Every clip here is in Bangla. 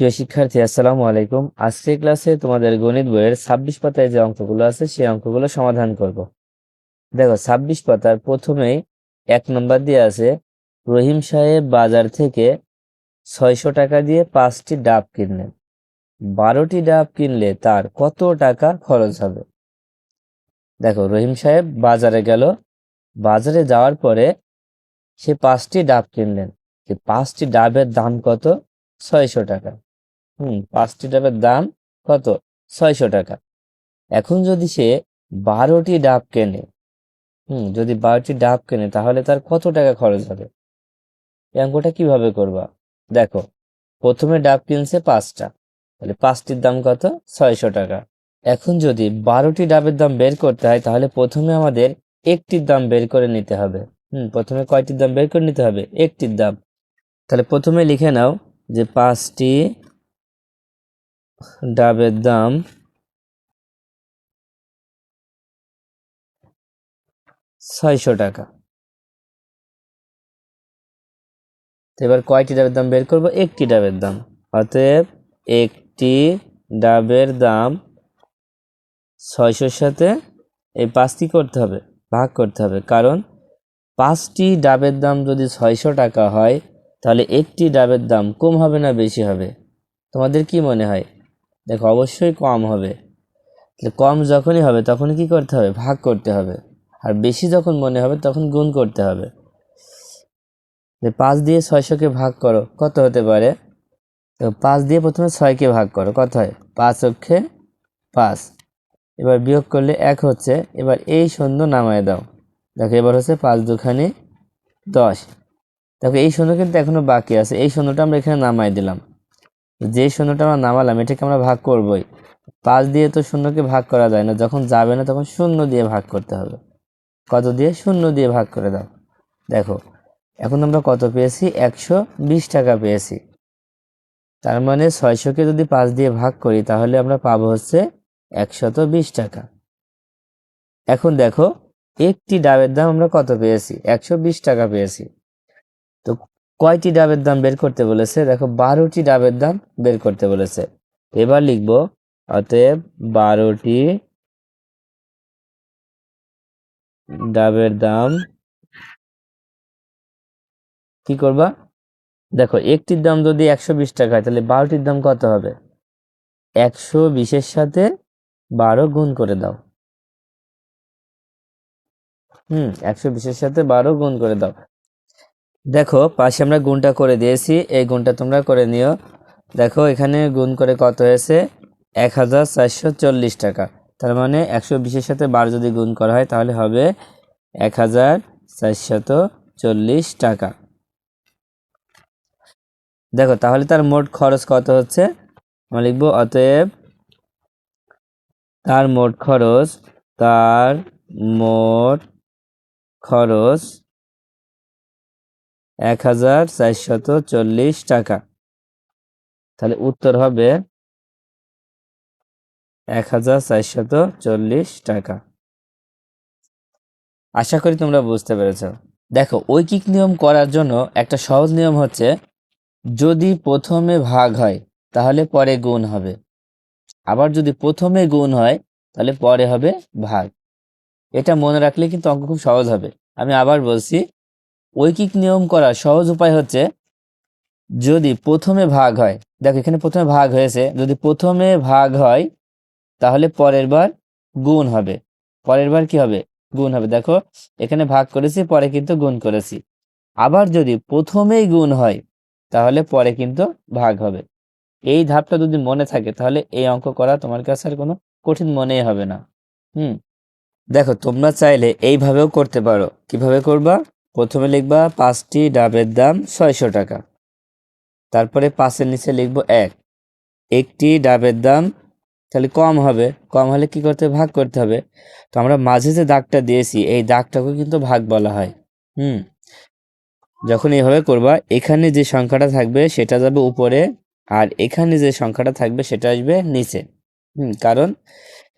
প্রিয় শিক্ষার্থী, আসসালামু আলাইকুম। আজকের ক্লাসে তোমাদের গণিত বইয়ের 26 পাতায় যে অঙ্কগুলো আছে সেই অঙ্কগুলো সমাধান করব। দেখো, 26 পাতার প্রথমেই 1 নম্বর দিয়ে আছে, রহিম সাহেব বাজার থেকে 600 টাকা দিয়ে 5টি ডাব কিনলেন। 12টি ডাব কিনলে তার কত টাকা খরচ হবে? দেখো, রহিম সাহেব বাজারে গেল, বাজারে যাওয়ার পরে সে 5টি ডাব কিনলেন। 5টি ডাবের দাম কত? 600 টাকা। 5টি ডাবের দাম কত? 600 টাকা। এখন যদি সে 12টি ডাব কেনে, যদি 12টি ডাব কেনে তাহলে তার কত টাকা খরচ হবে? এই অঙ্কটা কিভাবে করবা? দেখো, প্রথমে ডাব কিনছে 5টা, তাহলে 5টির দাম কত? 600 টাকা। এখন যদি 12টি ডাবের দাম বের করতে হয় তাহলে প্রথমে আমাদের একটির দাম বের করে নিতে হবে। প্রথমে কয়টির দাম বের করে নিতে হবে? একটির দাম। তাহলে প্রথমে লিখে নাও যে 5টি ডাবের দাম 600 টাকা। তো এবার কয়টি ডাবের দাম বের করব? একটি ডাবের দাম। অতএব একটি ডাবের দাম 600-র সাথে এই 5টি করতে হবে, ভাগ করতে হবে। কারণ 5টি ডাবের দাম যদি 600 টাকা হয় তাহলে একটি ডাবের দাম কম হবে না বেশি হবে? তোমাদের কি মনে হয়? দেখো, অবশ্যই কম হবে। কম যখনই হবে তখন কি করতে হবে? ভাগ করতে হবে। আর বেশি যখন মনে হবে তখন গুণ করতে হবে। 5 দিয়ে 600-কে ভাগ করো, কত হতে পারে? তো 5 দিয়ে প্রথমে 6কে ভাগ করো, কত হয়? 5 অক্ষে 5। এবার বিয়োগ করলে 1 হচ্ছে। এবার এই শূন্য নামায় দাও। দেখো, এবার হচ্ছে 5 দুখানি 10। দেখো, এই শূন্য কিন্তু এখনো বাকি আছে, এই শূন্যটা আমরা এখানে নামাই দিলাম। যে শূন্যটা আমরা নামালাম এটাকে আমরা ভাগ করবই। 5 দিয়ে তো শূন্যকে ভাগ করা যায় না, যখন যাবে না তখন শূন্য দিয়ে ভাগ করতে হবে। কত দিয়ে? শূন্য দিয়ে ভাগ করে দাও। দেখো, এখন আমরা কত পেয়েছি? 120 টাকা পেয়েছি। তার মানে 600-কে যদি 5 দিয়ে ভাগ করি তাহলে আমরা পাবো হচ্ছে 120 টাকা। এখন দেখো, একটি ডাবের দাম আমরা কত পেয়েছি? 120 টাকা পেয়েছি। তো কয়টি ডাবের দাম বের করতে বলেছে? দেখো, 12টি ডাবের দাম বের করতে বলেছে। এবার লিখবো, অতএব 12টি ডাবের দাম কি করবা? দেখো, একটির দাম যদি 120 টাকা হয় তাহলে 12টির দাম কত হবে? 120-এর সাথে 12 গুণ করে দাও। 120-এর সাথে 12 গুণ করে দাও। দেখো, পাশে আমরা গুণটা করে দিয়েছি, এই গুণটা তোমরা করে নিও। দেখো, এখানে গুণ করে কত হয়েছে? 1440 টাকা। তার মানে 120-এর সাথে 12 যদি গুণ করা হয় তাহলে হবে 1440 টাকা। দেখো, তাহলে তার মোট খরচ কত হচ্ছে? আমরা লিখবো, অতএব তার মোট খরচ 1440 টাকা। তাহলে উত্তর হবে 1440 টাকা। আশা করি তোমরা বুঝতে পেরেছ। দেখো, ঐকিক নিয়ম করার জন্য একটা সহজ নিয়ম হচ্ছে, যদি প্রথমে ভাগ হয় তাহলে পরে গুণ হবে, আবার যদি প্রথমে গুণ হয় তাহলে পরে হবে ভাগ। এটা মনে রাখলে কিন্তু অঙ্ক খুব সহজ হবে। আমি আবার বলছি, ঐকিক নিয়ম করার সহজ উপায় হচ্ছে, যদি প্রথমে ভাগ হয়, দেখো এখানে প্রথমে ভাগ হয়েছে, যদি প্রথমে ভাগ হয় তাহলে পরের বার গুণ হবে। পরের বার কি হবে? গুণ হবে। দেখো, এখানে ভাগ করেছি, পরে কিন্তু গুণ করেছি। আবার যদি প্রথমেই গুণ হয় তাহলে পরে কিন্তু ভাগ হবে। এই ধাপটা যদি মনে থাকে তাহলে এই অঙ্ক করা তোমার কাছে আর কোনো কঠিন মনেই হবে না। দেখো, তোমরা চাইলে এইভাবেও করতে পারো। কিভাবে করবা? প্রথমে লিখবা 5টি ডাবের দাম 600 টাকা। তারপরে 5-এর নিচে লিখবো 1। একটি ডাবের দাম তাহলে কম হবে, কম হলে কি করতে? ভাগ করতে হবে। তো আমরা মাঝে যে দাগটা দিয়েছি এই দাগটাকে কিন্তু ভাগ বলা হয়। যখন এইভাবে করবা, এখানে যে সংখ্যাটা থাকবে সেটা যাবে উপরে, আর এখানে যে সংখ্যাটা থাকবে সেটা আসবে নিচে। কারণ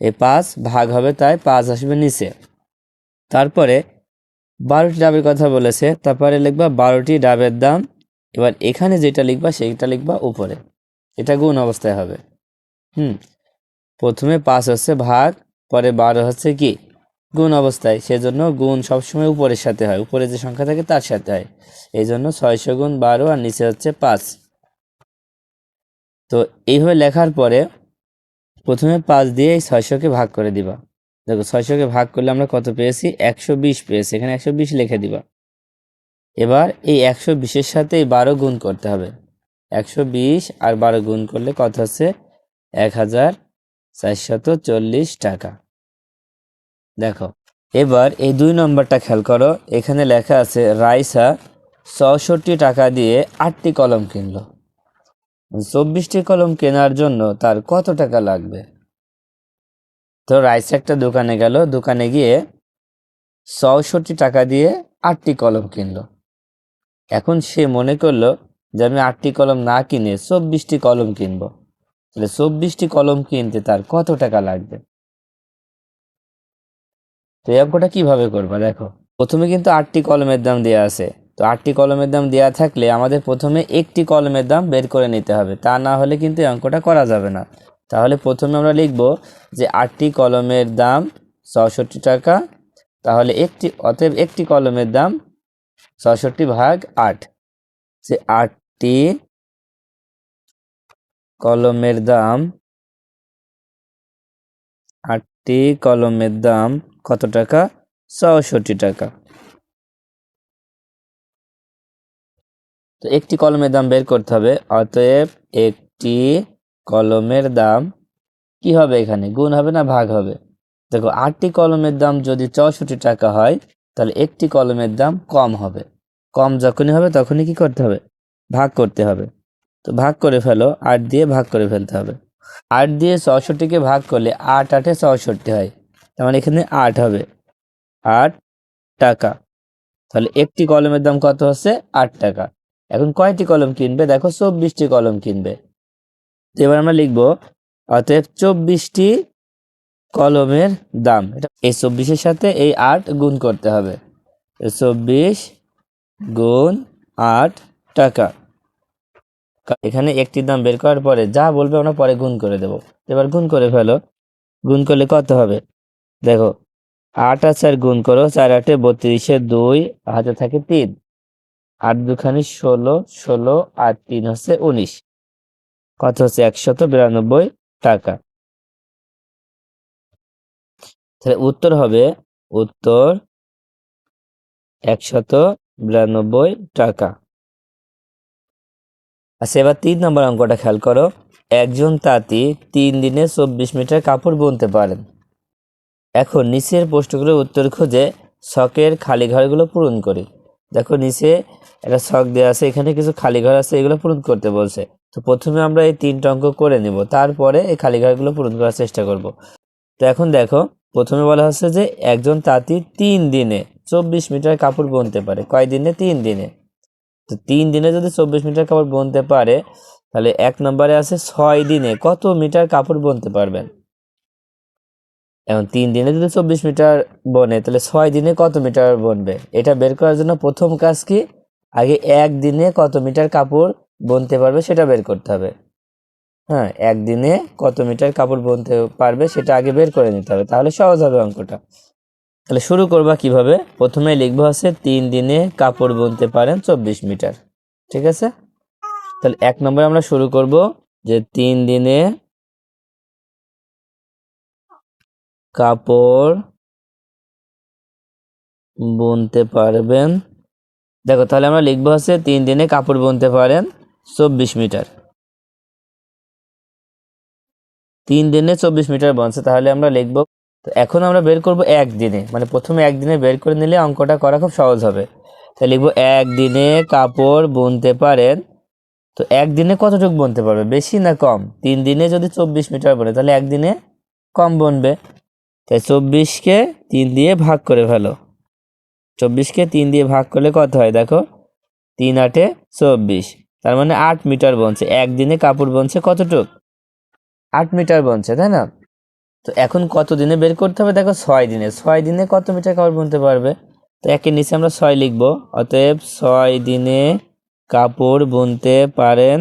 এই 5 ভাগ হবে তাই 5 আসবে নিচে। তারপরে 12টি ডাবের কথা বলেছে, তারপরে লিখবা 12টি ডাবের দাম। এবার এখানে যেটা লিখবা সেইটা লিখবা উপরে। এটা গুণ অবস্থায় হবে। প্রথমে 5 হচ্ছে ভাগ, পরে 12 হচ্ছে কি গুণ অবস্থায়, সেজন্য গুণ সবসময় উপরের সাথে হয়, উপরে যে সংখ্যা থাকে তার সাথে হয়। এই জন্য 600 গুণ 12 আর নিচে হচ্ছে 5। তো এইভাবে লেখার পরে প্রথমে 5 দিয়ে এই 600কে ভাগ করে দিবা। দেখো 600কে ভাগ করলে আমরা কত পেয়েছি, 120 পেয়েছি, এখানে 120 লিখে দিবা। এবার এই 120-এর সাথে 12 গুণ করতে হবে। 120 আর 12 গুণ করলে কত হচ্ছে, 1440 টাকা। দেখো এবার এই 2 নম্বরটা খেয়াল করো, এখানে লেখা আছে রাইসা 64 টাকা দিয়ে 8টি কলম কিনলো। 24টি কলম কেনার জন্য তার কত টাকা লাগবে? তো রাইসা একটা দোকানে গেল, দোকানে গিয়ে 64 টাকা দিয়ে 8টি কলম কিনলো। এখন সে মনে করলো যে আমি 8টি কলম না কিনে 24টি কলম কিনবো। তাহলে 24টি কলম কিনতে তার কত টাকা লাগবে? তো এই অঙ্কটা কিভাবে করবা, দেখো প্রথমে কিন্তু 8টি কলমের দাম দেওয়া আছে। তো 8টি কলমের দাম দেওয়া থাকলে আমাদের প্রথমে একটি কলমের দাম বের করে নিতে হবে, তা না হলে কিন্তু এই অঙ্কটা করা যাবে না। তাহলে প্রথমে আমরা লিখব যে 8টি কলমের দাম 64 টাকা, তাহলে অতএব একটি কলমের দাম 64 ভাগ 8, যে 8টি কলমের দাম 8টি কলমের দাম কত টাকা, 64 টাকা। তো একটি কলমের দাম বের করতে হবে, অতএব একটি কলমের দাম কি হবে, এখানে গুণ হবে না ভাগ হবে? দেখো 8টি কলমের দাম যদি 64 টাকা হয়, তাহলে একটি কলমের দাম কম হবে। কম যখনই হবে তখনই কি করতে হবে, ভাগ করতে হবে। তো ভাগ করে ফেলো, 8 দিয়ে ভাগ করে ফেলতে হবে। 8 দিয়ে 64কে ভাগ করলে 8 8-এ 64 হয়, তার মানে এখানে 8 হবে, 8 টাকা। তাহলে একটি কলমের দাম কত হচ্ছে, 8 টাকা। এখন কয়টি কলম কিনবে, দেখো 24টি কলম কিনবে। তো এবার আমরা লিখবো অতএব 24টি কলমের দাম। এটা এই 24-এর সাথে এই 8 গুণ করতে হবে। 24 গুণ 8 টাকা। এখানে একটির দাম বের করার পরে যা বলবে আমরা পরে গুণ করে দেব। এবার গুণ করে ফেলো, গুণ করলে কত হবে, দেখো 8 আর 4 গুণ করো, 4 8-এ 32, 2 হাতে থাকে 3, 8 দুখানি 16, 16 আর 3 হচ্ছে 19, কত হচ্ছে 192 টাকা। তাহলে উত্তর হবে, উত্তর 192 টাকা। আচ্ছা এবার 3 নম্বর অঙ্কটা খেয়াল করো, একজন তাঁতি 3 দিনে 24 মিটার কাপড় বুনতে পারেন। এখন নিচের প্রশ্নগুলোর উত্তর খুঁজে ছকের খালি ঘরগুলো পূরণ করি। দেখো নিচে একটা ছক দেওয়া আছে, এখানে কিছু খালি ঘর আছে, এগুলো পূরণ করতে বলছে। তো প্রথমে আমরা এই 3টা অঙ্ক করে নিব, তারপরে এই খালি ঘরগুলো পূরণ করার চেষ্টা করব। তো এখন দেখো প্রথমে বলা হচ্ছে যে একজন তাঁতি 3 দিনে 24 মিটার কাপড় বুনতে পারে। কয় দিনে, 3 দিনে। তো 3 দিনে যদি 24 মিটার কাপড় বুনতে পারে, তাহলে 1 নম্বরে আছে 6 দিনে কত মিটার কাপড় বুনতে পারবেন। এখন 3 দিনে যদি 24 মিটার বনে, তাহলে 6 দিনে কত মিটার বনবে, এটা বের করার জন্য প্রথম কাজ কি, আগে 1 দিনে কত মিটার কাপড় বুনতে পারবে সেটা বের করতে হবে। হ্যাঁ, 1 দিনে কত মিটার কাপড় বুনতে পারবে সেটা আগে বের করে নিতে হবে, তাহলে সহজ হবে অঙ্কটা। তাহলে শুরু করবা কিভাবে, প্রথমে লিখবো হচ্ছে 3 দিনে কাপড় বুনতে পারেন 24 মিটার। ঠিক আছে, তাহলে 1 নম্বরে আমরা শুরু করব যে 3 দিনে কাপড় বুনতে পারবেন। দেখো তাহলে আমরা লিখবো হচ্ছে 3 দিনে কাপড় বুনতে পারেন 24 মিটার। 3 দিনে 24 মিটার বনছে, তাহলে আমরা লিখবো। তো এখন আমরা বের করব 1 দিনে, মানে প্রথমে 1 দিনে বের করে নিলে অঙ্কটা করা খুব সহজ হবে। তাহলে লিখবো 1 দিনে কাপড় বুনতে পারেন। তো 1 দিনে কতটুকু বুনতে পারবে, বেশি না কম? 3 দিনে যদি 24 মিটার বনে, তাহলে 1 দিনে কম বুনবে। তাই 24-কে 3 দিয়ে ভাগ করে ফেলো। 24-কে 3 দিয়ে ভাগ করলে কত হয়, দেখো 3 8-এ 24, তার মানে 8 মিটার বনছে। 1 দিনে কাপড় বনছে কতটুক, 8 মিটার বনছে, তাই না? তো এখন কত দিনে বের করতে হবে, দেখো 6 দিনে। 6 দিনে কত মিটার কাপড় বুনতে পারবে, তো একের নিচে আমরা 6 লিখবো। অতএব 6 দিনে কাপড় বুনতে পারেন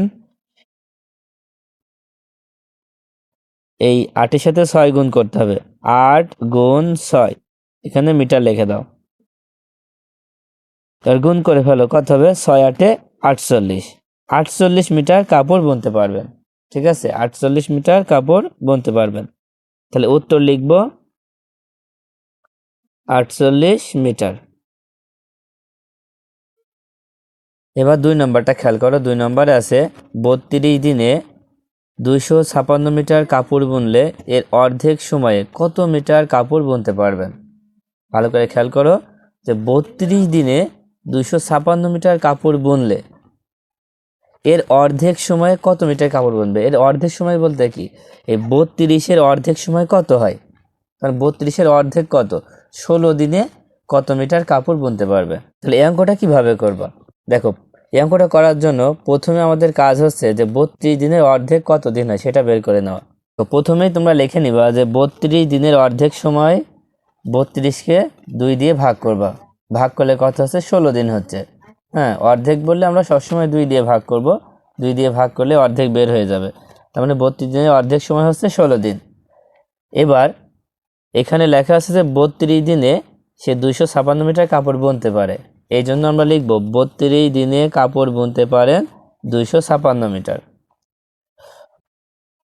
এই 8-এর সাথে 6 গুণ করতে হবে। 8 গুণ 6, এখানে মিটার লিখে দাও। এবার গুণ করে ফেলো, কত হবে? 6 8-এ 48। 48 মিটার কাপড় বুনতে পারবেন। ঠিক আছে, 48 মিটার কাপড় বুনতে পারবেন। তাহলে উত্তর লিখব 48 মিটার। এবার 2 নম্বরটা খেয়াল করো। 2 নম্বরে আছে 32 দিনে 256 মিটার কাপড় বুনলে এর অর্ধেক সময়ে কত মিটার কাপড় বুনতে পারবেন? ভালো করে খেয়াল করো যে 32 দিনে 256 মিটার কাপড় বুনলে এর অর্ধেক সময়ে কত মিটার কাপড় বুনবে। এর অর্ধেক সময় বলতে কি, এই 32-এর অর্ধেক সময় কত হয়? কারণ 32-এর অর্ধেক কত? 16 দিনে কত মিটার কাপড় বুনতে পারবে। তাহলে এই অঙ্কটা কিভাবে করবা? দেখো, এই অঙ্কটা করার জন্য প্রথমে আমাদের কাজ হচ্ছে যে 32 দিনের অর্ধেক কত দিন হয় সেটা বের করে নেওয়া। তো প্রথমেই তোমরা লিখে নিবা যে 32 দিনের অর্ধেক সময় 32-কে 2 দিয়ে ভাগ করবা। ভাগ করলে কত হচ্ছে? 16 দিন হচ্ছে। হ্যাঁ, অর্ধেক বললে আমরা সবসময় 2 দিয়ে ভাগ করব। 2 দিয়ে ভাগ করলে অর্ধেক বের হয়ে যাবে। তার মানে 32 দিনের অর্ধেক সময় হচ্ছে 16 দিন। এবার এখানে লেখা আছে যে 32 দিনে সে 256 মিটার কাপড় বুনতে পারে। এই জন্য আমরা লিখব 32 দিনে কাপড় বুনতে পারেন 256 মিটার।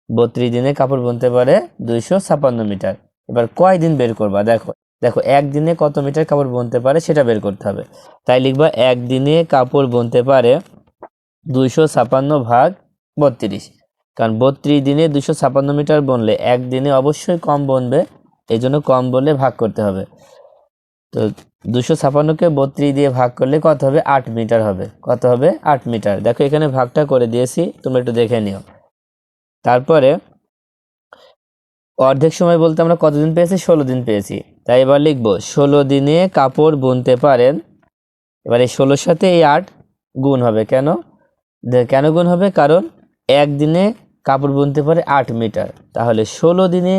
32 দিনে কাপড় বুনতে পারে 256 মিটার। এবার কয় দিন বের করবা? দেখো দেখো একদিনে কত মিটার কাপড় বুনতে পারে সেটা বের করতে হবে। তাই লিখবা একদিনে কাপড় বুনতে পারে 256 ভাগ 32। কারণ 32 দিনে 256 মিটার বুনলে একদিনে অবশ্যই কম বুনবে, এই জন্য কম বললে ভাগ করতে হবে। তো 256-কে 32 দিয়ে ভাগ করলে কত হবে? 8 মিটার হবে। কত হবে? 8 মিটার। দেখো এখানে ভাগটা করে দিয়েছি, তোমরা একটু দেখে নিও। তারপরে অর্ধেক সময় বলতে আমরা কতদিন পেয়েছি? 16 দিন পেয়েছি। তাই এবার লিখবো 16 দিনে কাপড় বুনতে পারেন। এবার এই 16-র সাথে এই 8 গুণ হবে। কেন কেন গুণ হবে? কারণ একদিনে কাপড় বুনতে পারে 8 মিটার। তাহলে 16 দিনে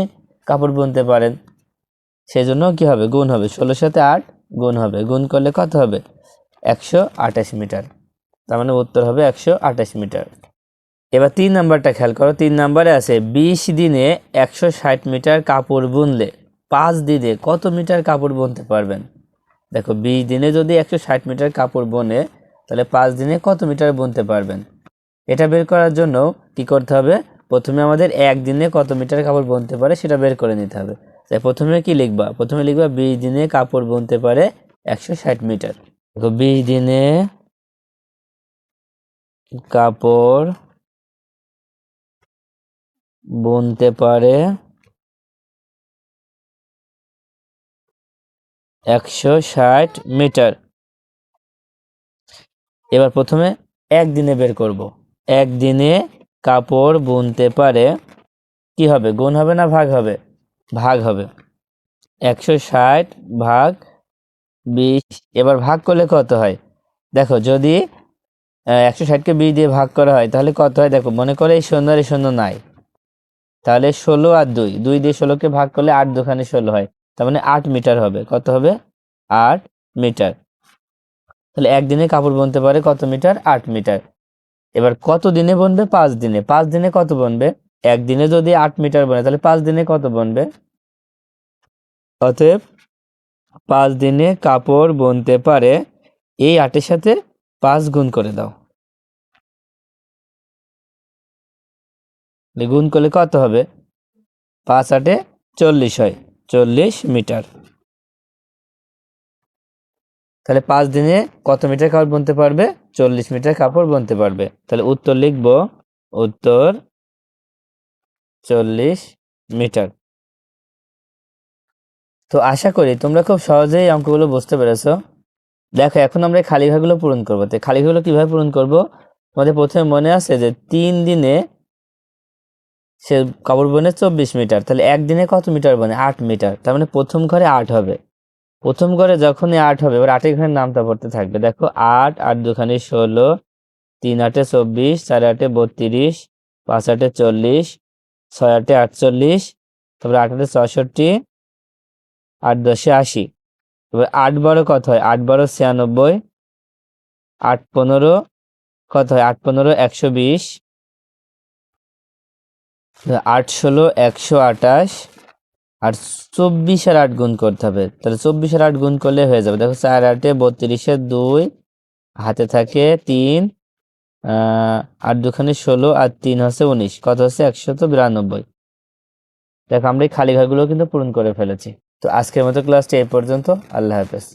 কাপড় বুনতে পারেন, সেজন্য কি হবে? গুণ হবে। 16-র সাথে 8 গুণ হবে। গুণ করলে কত হবে? 128 মিটার। তার মানে উত্তর হবে 128 মিটার। এবার 3 নাম্বারটা খেয়াল করো। 3 নাম্বারে আছে 20 দিনে 160 মিটার কাপড় বুনলে 5 দিনে কত মিটার কাপড় বুনতে পারবেন? দেখো 20 দিনে যদি 160 মিটার কাপড় বোনে, তাহলে 5 দিনে কত মিটার বুনতে পারবেন? এটা বের করার জন্য কি করতে হবে? প্রথমে আমাদের একদিনে কত মিটার কাপড় বুনতে পারে সেটা বের করে নিতে হবে। তাই প্রথমে কি লিখবা? প্রথমে লিখবা 20 দিনে কাপড় বুনতে পারে 160 মিটার। দেখো 20 দিনে কাপড় বুনতে পারে 160 মিটার। এবার প্রথমে একদিনে বের করব। একদিনে কাপড় বুনতে পারে, কি হবে? গুণ হবে না ভাগ হবে? ভাগ হবে। 160 ভাগ 20। এবার ভাগ করলে কত হয়? দেখো যদি 160-কে 20 দিয়ে ভাগ করা হয় তাহলে কত হয়? দেখো মনে করে এই শূন্য আর এই শূন্য নাই, তাহলে 16 আর 2, 2 দিয়ে 16-কে ভাগ করলে 8 দুখানে 16 হয়। তার মানে 8 মিটার হবে। কত হবে? 8 মিটার। তাহলে একদিনে কাপড় বুনতে পারে কত মিটার? 8 মিটার। এবার কত দিনে বুনবে? 5 দিনে। 5 দিনে কত বুনবে? একদিনে যদি 8 মিটার বনে তাহলে 5 দিনে কত বুনবে? অতএব 5 দিনে কাপড় বুনতে পারে, এই 8-এর সাথে 5 গুণ করে দাও। গুণ করলে কত হবে? 5 8-এ 40 হয়, 40 মিটার। তাহলে 5 দিনে কত মিটার কাপড় বুনতে পারবে? 40 মিটার কাপড় বুনতে পারবে। তাহলে উত্তর লিখব, উত্তর 40 মিটার। তো আশা করি তোমরা খুব সহজেই অঙ্কগুলো বুঝতে পেরেছো। দেখো এখন আমরা এই খালি ঘরগুলো পূরণ করবো। তো খালি ঘরগুলো কিভাবে পূরণ করব? আমাদের প্রথমে মনে আছে যে 3 দিনে সে কাপড় বনে 24 মিটার। তাহলে একদিনে কত মিটার বনে? 8 মিটার। তার মানে প্রথম ঘরে 8 হবে। প্রথম ঘরে যখনই 8 হবে, এবার 8 ঘরের নামটা পড়তে থাকবে। দেখো 8 8 দুখানে 16, 3 8-এ 24, 4 8-এ 32, 5 8-এ 40, 6 8-এ 48, তারপরে 8 8-এ 64, 8 10-এ 80। এবার 8 12 কত হয়? 8 12 96, 8 15 কত হয়? 8 15 120, 8 ষোলো 128, আর 24 আর 8 গুণ করতে হবে। তাহলে 24 আর 8 গুণ করলে হয়ে যাবে। দেখো 4 8 32 2, হাতে থাকে 3, 8 দুখানে 16 আর 3 হচ্ছে 19, কত হচ্ছে 192। দেখো আমরা এই খালি ঘরগুলো কিন্তু পূরণ করে ফেলেছি। তো আজকের মতো ক্লাসটি এই পর্যন্ত। আল্লাহ হাফেজ।